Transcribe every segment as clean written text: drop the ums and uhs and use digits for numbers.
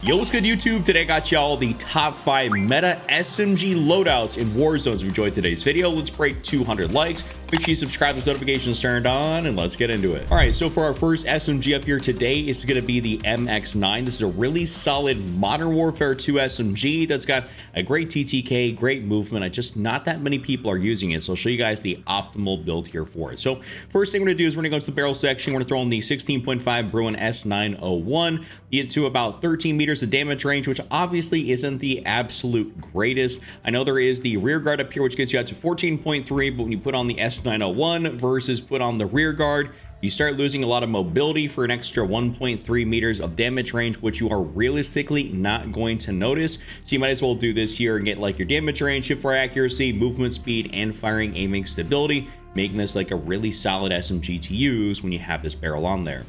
Yo, what's good, YouTube? Today I got y'all the top 5 meta SMG loadouts in Warzone. If you enjoyed today's video, let's break 200 likes. Make sure you subscribe, those notifications turned on, and let's get into it. All right, so for our first SMG up here today, it's going to be the MX9. This is a really solid Modern Warfare 2 SMG that's got a great TTK, great movement. Just not that many people are using it, so I'll show you guys the optimal build here for it. So first thing we're going to do is we're going to go to the barrel section. We're going to throw in the 16.5 Bruin S901. You get to about 13 meters of damage range, which obviously isn't the absolute greatest. I know there is the rear guard up here, which gets you out to 14.3, but when you put on the S901 versus put on the rear guard, you start losing a lot of mobility for an extra 1.3 meters of damage range, which you are realistically not going to notice. So you might as well do this here and get like your damage range, hip fire accuracy, movement speed, and firing aiming stability, making this like a really solid SMG to use when you have this barrel on there.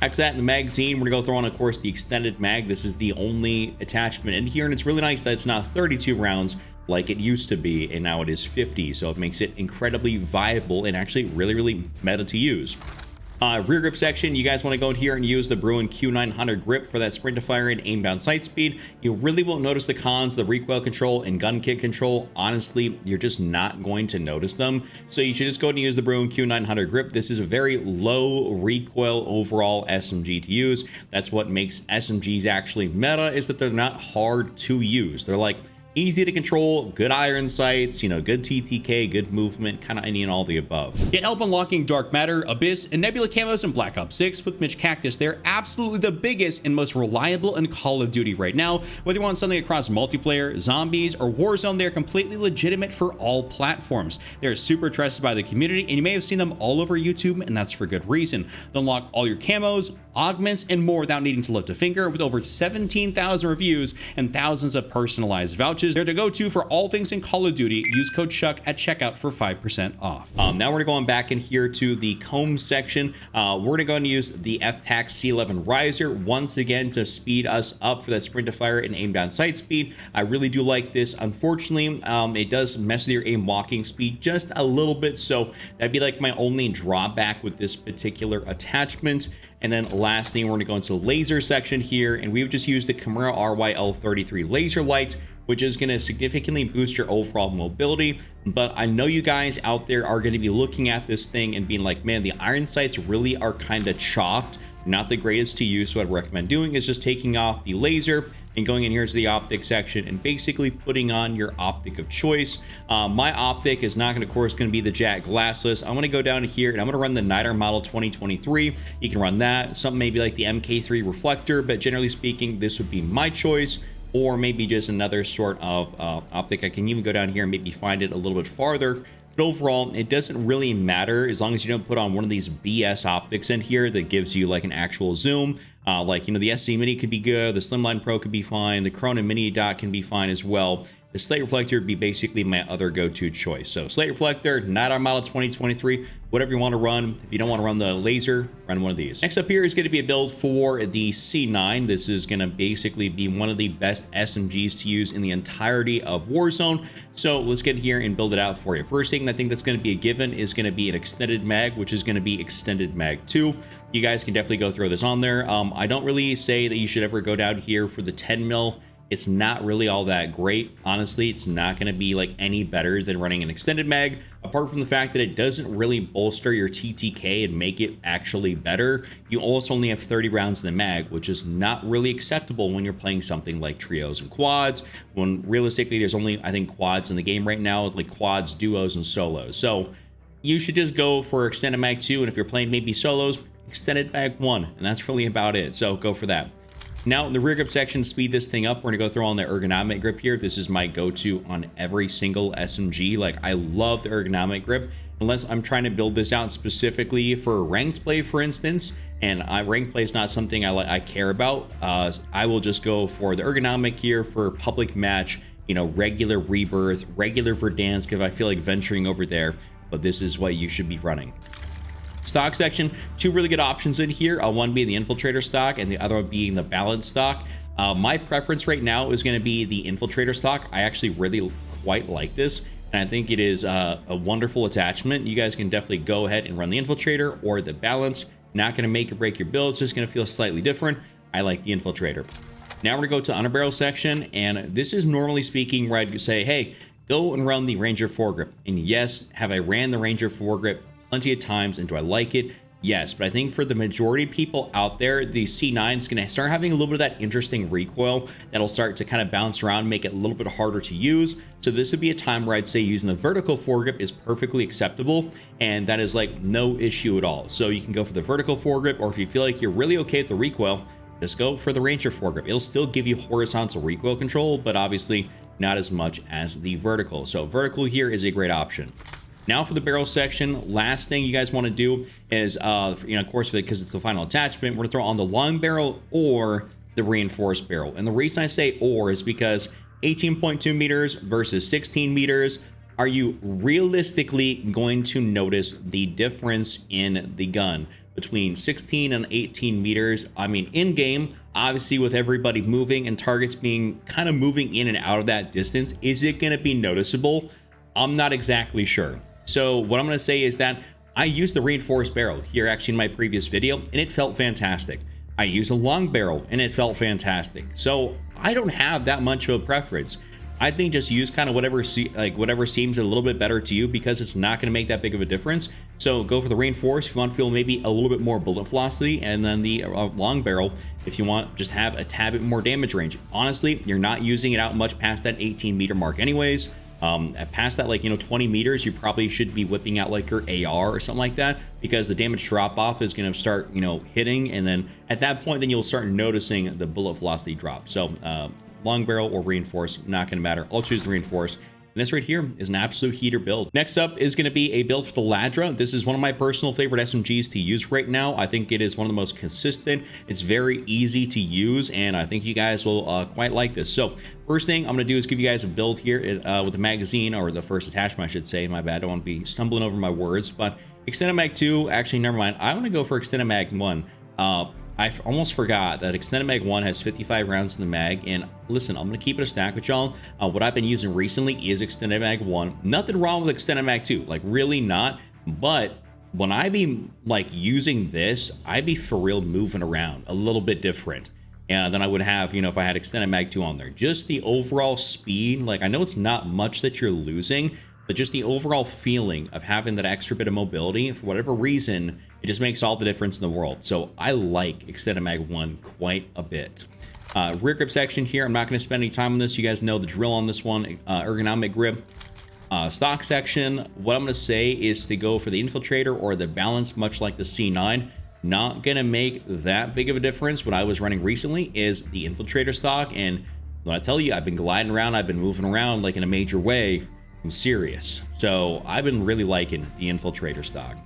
After that, in the magazine, we're gonna go throw on, of course, the extended mag. This is the only attachment in here, and it's really nice that it's not 32 rounds like it used to be, and now it is 50, so it makes it incredibly viable and actually really meta to use. Rear grip section, you guys want to go in here and use the Bruin Q900 grip for that sprint to fire and aim down sight speed. You really won't notice the cons, the recoil control and gun kick control. Honestly, you're just not going to notice them. So you should just go ahead and use the Bruin Q900 grip. This is a very low recoil overall SMG to use. That's what makes SMGs actually meta, is that they're not hard to use. They're like easy to control, good iron sights, you know, good TTK, good movement, kind of any and all the above. Get help unlocking Dark Matter, Abyss, and Nebula camos in Black Ops 6 with Mitch Cactus. They're absolutely the biggest and most reliable in Call of Duty right now. Whether you want something across multiplayer, zombies, or Warzone, they're completely legitimate for all platforms. They're super trusted by the community, and you may have seen them all over YouTube, and that's for good reason. They'll unlock all your camos, augments, and more without needing to lift a finger, with over 17,000 reviews and thousands of personalized vouchers. They're the go-to for all things in Call of Duty. Use code CHUCK at checkout for 5% off. Now we're going back in here to the comb section. We're going to go and use the F-Tac C11 riser once again to speed us up for that sprint to fire and aim down sight speed. I really do like this. Unfortunately, it does mess with your aim walking speed just a little bit, so that'd be like my only drawback with this particular attachment. And then lastly, we're going to go into the laser section here, and we would just use the Chimera RYL33 laser light, which is going to significantly boost your overall mobility. But I know you guys out there are going to be looking at this thing and being like, man, the iron sights really are kind of chopped, not the greatest to use. So what I'd recommend doing is just taking off the laser and going in here to the optic section and basically putting on your optic of choice. My optic is not going to, of course, going to be the Jack glassless. I'm going to go down here and I'm going to run the NIDAR model 2023. You can run that, something maybe like the MK3 reflector, but generally speaking, this would be my choice. Or maybe just another sort of optic. I can even go down here and maybe find it a little bit farther. But overall, it doesn't really matter as long as you don't put on one of these BS optics in here that gives you like an actual zoom. Like, you know, the SC Mini could be good, the Slimline Pro could be fine, the Cronin Mini Dot can be fine as well. The Slate Reflector would be basically my other go-to choice. So Slate Reflector, NIDAR model 2023, whatever you want to run. If you don't want to run the laser, run one of these. Next up here is going to be a build for the C9. This is going to basically be one of the best SMGs to use in the entirety of Warzone. So let's get here and build it out for you. First thing I think that's going to be a given is going to be an extended mag, which is going to be extended mag 2. You guys can definitely go throw this on there. I don't really say that you should ever go down here for the 10 mil. It's not really all that great. Honestly, it's not going to be like any better than running an extended mag, apart from the fact that it doesn't really bolster your TTK and make it actually better. You also only have 30 rounds in the mag, which is not really acceptable when you're playing something like trios and quads, when realistically there's only, I think, quads in the game right now, like quads, duos, and solos. So you should just go for extended mag 2, and if you're playing maybe solos, extended mag 1, and that's really about it. So go for that. Now in the rear grip section, speed this thing up. We're gonna go throw on the ergonomic grip here. This is my go-to on every single SMG. Like, I love the ergonomic grip, unless I'm trying to build this out specifically for ranked play, for instance. And ranked play is not something I care about. I will just go for the ergonomic here for public match, you know, regular Rebirth, regular Verdansk if I feel like venturing over there. But this is what you should be running. Stock section, two really good options in here, one being the infiltrator stock and the other one being the balance stock. My preference right now is going to be the infiltrator stock. I actually really quite like this, and I think it is a wonderful attachment. You guys can definitely go ahead and run the infiltrator or the balance. Not going to make or break your build, it's just going to feel slightly different. I like the infiltrator. Now we're gonna go to underbarrel section, and this is normally speaking where I'd say, hey, go and run the Ranger foregrip. And yes, have I ran the Ranger foregrip plenty of times, and do I like it? Yes, but I think for the majority of people out there, the C9 is going to start having a little bit of that interesting recoil that'll start to kind of bounce around, make it a little bit harder to use. So this would be a time where I'd say using the vertical foregrip is perfectly acceptable, and that is like no issue at all. So you can go for the vertical foregrip, or if you feel like you're really okay with the recoil, just go for the Ranger foregrip. It'll still give you horizontal recoil control, but obviously not as much as the vertical. So vertical here is a great option. Now for the barrel section, last thing you guys want to do is, of course, because it's the final attachment, we're going to throw on the long barrel or the reinforced barrel. And the reason I say or is because 18.2 meters versus 16 meters, are you realistically going to notice the difference in the gun between 16 and 18 meters? I mean, in game, obviously with everybody moving and targets being kind of moving in and out of that distance, is it going to be noticeable? I'm not exactly sure. So what I'm going to say is that I used the reinforced barrel here actually in my previous video, and it felt fantastic. I used a long barrel and it felt fantastic. So I don't have that much of a preference. I think just use kind of whatever seems a little bit better to you, because it's not going to make that big of a difference. So go for the reinforced if you want to feel maybe a little bit more bullet velocity, and then the long barrel if you want just have a tad bit more damage range. Honestly, you're not using it out much past that 18 meter mark anyways. Past that, 20 meters, you probably should be whipping out like your AR or something like that, because the damage drop off is going to start, hitting. And then at that point, then you'll start noticing the bullet velocity drop. So, long barrel or reinforced, not going to matter. I'll choose the reinforced. And this right here is an absolute heater build. Next up is going to be a build for the Ladra. This is one of my personal favorite SMGs to use right now. I think it is one of the most consistent. It's very easy to use, and I think you guys will quite like this. So first thing I'm going to do is give you guys a build here with the magazine, or the first attachment, I should say. My bad, I don't want to be stumbling over my words. But Extended Mag 2, actually, never mind. I want to go for Extended Mag 1. I almost forgot that Extended Mag 1 has 55 rounds in the mag, and listen, I'm going to keep it a stack with y'all. What I've been using recently is Extended Mag 1. Nothing wrong with Extended Mag 2, really not, but when I be using this, I be for real moving around a little bit different than I would have, if I had Extended Mag 2 on there. Just the overall speed, I know it's not much that you're losing, but just the overall feeling of having that extra bit of mobility, for whatever reason, it just makes all the difference in the world. So I like Extended Mag 1 quite a bit. Rear grip section here, I'm not going to spend any time on this. You guys know the drill on this one. Ergonomic grip. Stock section, what I'm going to say is to go for the infiltrator or the balance, much like the C9. Not going to make that big of a difference. What I was running recently is the infiltrator stock, and when I tell you, I've been gliding around, I've been moving around in a major way. I'm serious. So I've been really liking the infiltrator stock.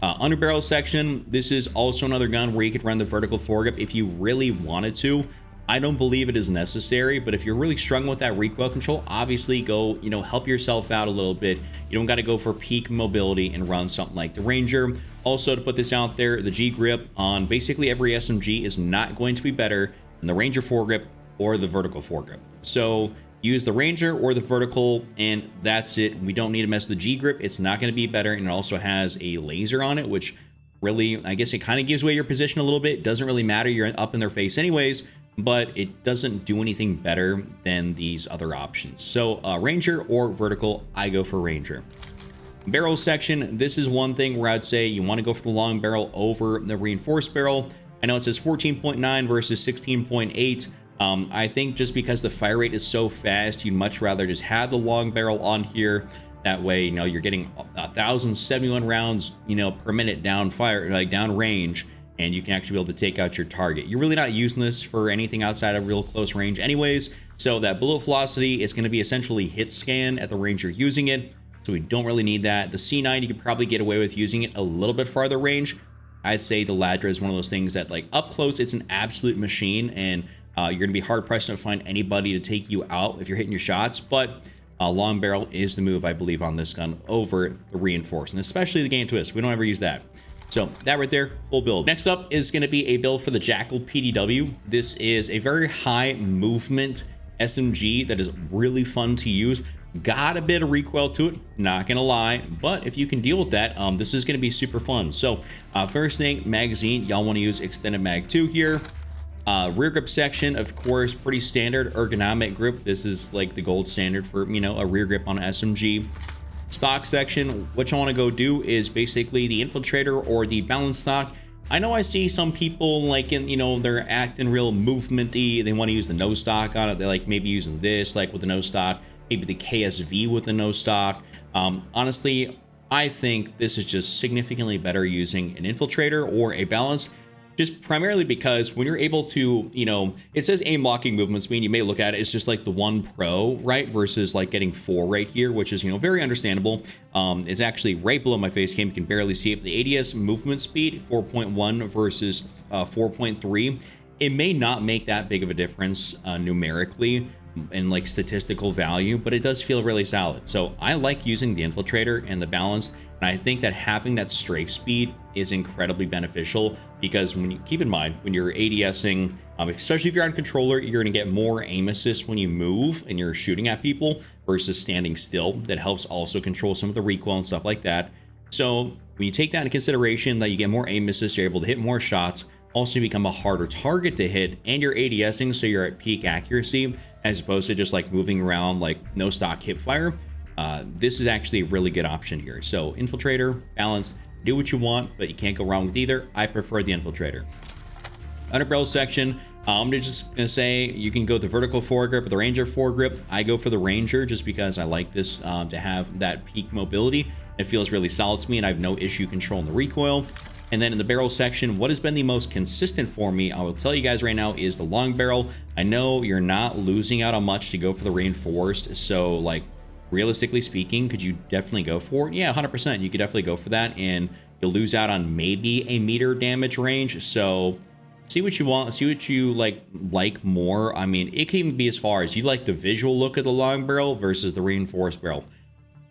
Underbarrel section, this is also another gun where you could run the vertical foregrip if you really wanted to. I don't believe it is necessary, but if you're really struggling with that recoil control, obviously go, help yourself out a little bit. You don't got to go for peak mobility and run something like the Ranger. Also, to put this out there, the G grip on basically every SMG is not going to be better than the Ranger foregrip or the vertical foregrip. So use the Ranger or the vertical, and that's it. We don't need to mess with the G grip. It's not going to be better, and it also has a laser on it, which really, I guess it kind of gives away your position a little bit. It doesn't really matter. You're up in their face anyways, but it doesn't do anything better than these other options. So Ranger or vertical, I go for Ranger. Barrel section, this is one thing where I'd say you want to go for the long barrel over the reinforced barrel. I know it says 14.9 versus 16.8. I think just because the fire rate is so fast, you'd much rather just have the long barrel on here. That way, you're getting 1,071 rounds, per minute down fire, down range, and you can actually be able to take out your target. You're really not using this for anything outside of real close range anyways. So that bullet velocity is going to be essentially hit scan at the range you're using it. So we don't really need that. The C9, you could probably get away with using it a little bit farther range. I'd say the Ladra is one of those things that up close, it's an absolute machine, and you're going to be hard pressed to find anybody to take you out if you're hitting your shots. But long barrel is the move, I believe, on this gun over the reinforced, and especially the gain twist. We don't ever use that. So that right there, full build. Next up is going to be a build for the Jackal PDW. This is a very high movement SMG that is really fun to use. Got a bit of recoil to it, not gonna lie, but if you can deal with that, this is gonna be super fun. So first thing, magazine, y'all want to use Extended Mag 2 here. Rear grip section, of course, pretty standard ergonomic grip. This is like the gold standard for, you know, a rear grip on an SMG. Stock section, what you want to go do is basically the infiltrator or the balance stock. I know I see some people like in, you know, they're acting real movement-y. They want to use the no stock on it. They like maybe using this like with the no stock, maybe the KSV with the no stock. Honestly, I think this is just significantly better using an infiltrator or a balance. Just primarily because when you're able to, you know, it says aim locking movement speed. You may look at it, it's just like the 1 Pro, right? Versus like getting 4 right here, which is, you know, very understandable. It's actually right below my face cam. You can barely see it. The ADS movement speed, 4.1 versus 4.3. It may not make that big of a difference numerically in like statistical value, but it does feel really solid. So I like using the infiltrator and the balance. And I think that having that strafe speed is incredibly beneficial because when you keep in mind, when you're ADSing, especially if you're on controller, you're going to get more aim assist when you move and you're shooting at people versus standing still. That helps also control some of the recoil and stuff like that. So when you take that into consideration, that you get more aim assist, you're able to hit more shots, also become a harder target to hit, and you're ADSing, so you're at peak accuracy as opposed to just like moving around like no stock hip fire. This is actually a really good option here. So infiltrator, balance, do what you want, but you can't go wrong with either. I prefer the infiltrator. Underbarrel section, I'm just gonna say you can go the vertical foregrip or the Ranger foregrip. I go for the Ranger just because I like this to have that peak mobility. It feels really solid to me and I have no issue controlling the recoil. And then in the barrel section, what has been the most consistent for me, I will tell you guys right now, is the long barrel. I know you're not losing out on much to go for the reinforced, so like realistically speaking, could you definitely go for it? Yeah, 100%. You could definitely go for that, and you'll lose out on maybe a meter damage range. So see what you want, see what you like more. I mean, it can even be as far as you like the visual look of the long barrel versus the reinforced barrel.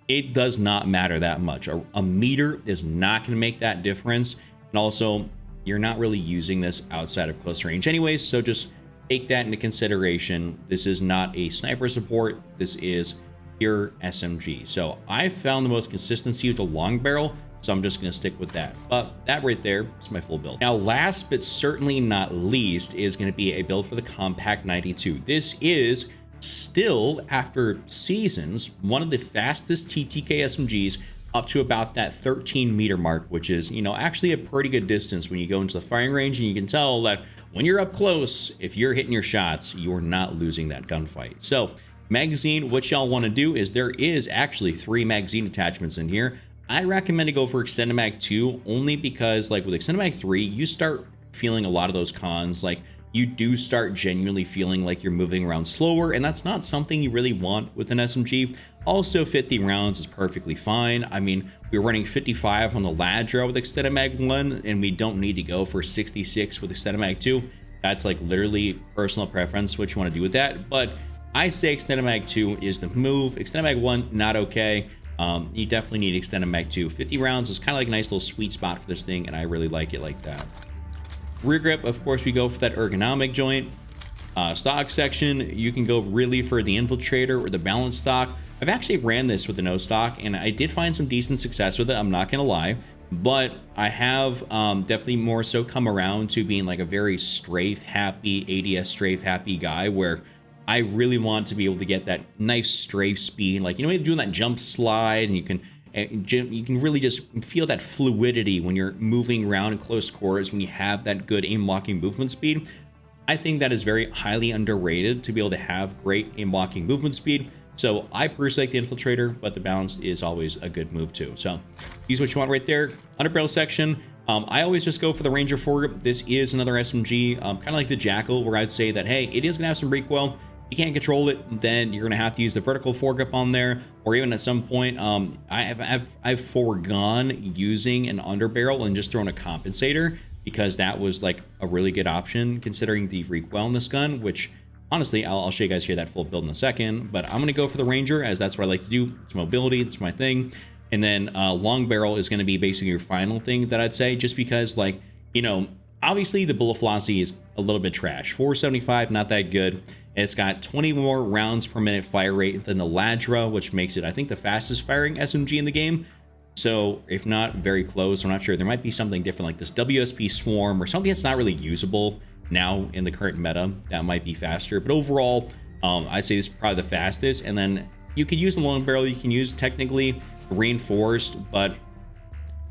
It does not matter that much. A meter is not going to make that difference. And also, you're not really using this outside of close range anyways, so just take that into consideration. This is not a sniper support. This is pure SMG. So I found the most consistency with the long barrel, so I'm just going to stick with that. But that right there is my full build. Now, last but certainly not least is going to be a build for the Compact 92. This is still, after seasons, one of the fastest TTK SMGs, up to about that 13 meter mark, which is, you know, actually a pretty good distance when you go into the firing range. And you can tell that when you're up close, if you're hitting your shots, you're not losing that gunfight. So magazine, what y'all want to do is there is actually 3 magazine attachments in here. I recommend to go for Extended Mag 2 only because, like with Extended Mag 3, you start feeling a lot of those cons. Like you do start genuinely feeling like you're moving around slower, and that's not something you really want with an SMG. Also, 50 rounds is perfectly fine. I mean, we're running 55 on the Ladra with Extended Mag 1, and we don't need to go for 66 with Extended Mag 2. That's like literally personal preference, what you want to do with that. But I say Extended Mag 2 is the move. Extended Mag 1, not okay. You definitely need Extended Mag 2. 50 rounds is kind of like a nice little sweet spot for this thing, and I really like it like that. Rear grip, of course, we go for that ergonomic joint. Stock section, you can go really for the infiltrator or the balance stock. I've actually ran this with the no stock, and I did find some decent success with it, I'm not gonna lie. But I have definitely more so come around to being like a very strafe happy, ADS strafe happy guy, where I really want to be able to get that nice strafe speed. Like, you know, you're doing that jump slide, and you can really just feel that fluidity when you're moving around in close quarters, when you have that good aim locking movement speed. I think that is very highly underrated to be able to have great aim locking movement speed. So I personally like the infiltrator, but the balance is always a good move too. So use what you want right there. Underbarrel section, I always just go for the Ranger foregrip. This is another SMG, kind of like the Jackal, where I'd say that, hey, it is gonna have some recoil. If you can't control it, then you're gonna have to use the vertical foregrip on there, or even at some point, I've foregone using an underbarrel and just thrown a compensator, because that was like a really good option considering the recoil in this gun, which honestly, I'll show you guys here that full build in a second. But I'm gonna go for the Ranger, as that's what I like to do. It's mobility, it's my thing. And then long barrel is gonna be basically your final thing that I'd say, just because, like, you know, obviously the bullet velocity is a little bit trash. 475, not that good. It's got 20 more rounds per minute fire rate than the Ladra, which makes it, I think, the fastest firing SMG in the game. So if not very close, I'm not sure. There might be something different like this WSP Swarm or something that's not really usable. now in the current meta that might be faster, but overall I'd say this is probably the fastest. And then you could use the long barrel, you can use technically reinforced, but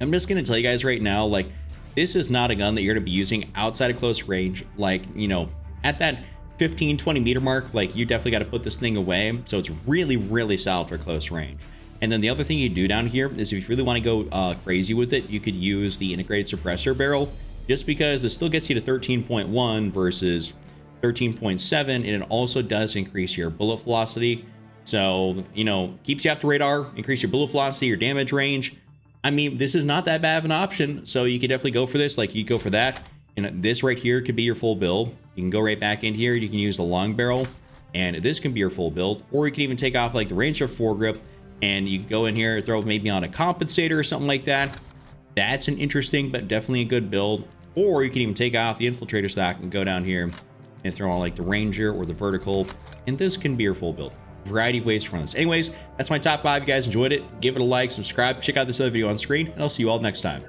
I'm just gonna tell you guys right now, like, this is not a gun that you're gonna be using outside of close range. Like, you know, at that 15-20 meter mark, like, you definitely got to put this thing away. So it's really solid for close range. And then the other thing you do down here is if you really want to go crazy with it, you could use the integrated suppressor barrel, just because it still gets you to 13.1 versus 13.7, and it also does increase your bullet velocity. So, you know, keeps you off the radar, increase your bullet velocity, your damage range. I mean, this is not that bad of an option, so you could definitely go for this. Like, you go for that, and this right here could be your full build. You can go right back in here, you can use the long barrel, and this can be your full build. Or you can even take off like the Ranger foregrip, and you can go in here, throw maybe on a compensator or something like that. That's an interesting, but definitely a good build. Or you can even take off the infiltrator stock and go down here and throw on like the Ranger or the vertical, and this can be your full build. Variety of ways to run this. Anyways, that's my top 5. If you guys enjoyed it, give it a like, subscribe, check out this other video on screen, and I'll see you all next time.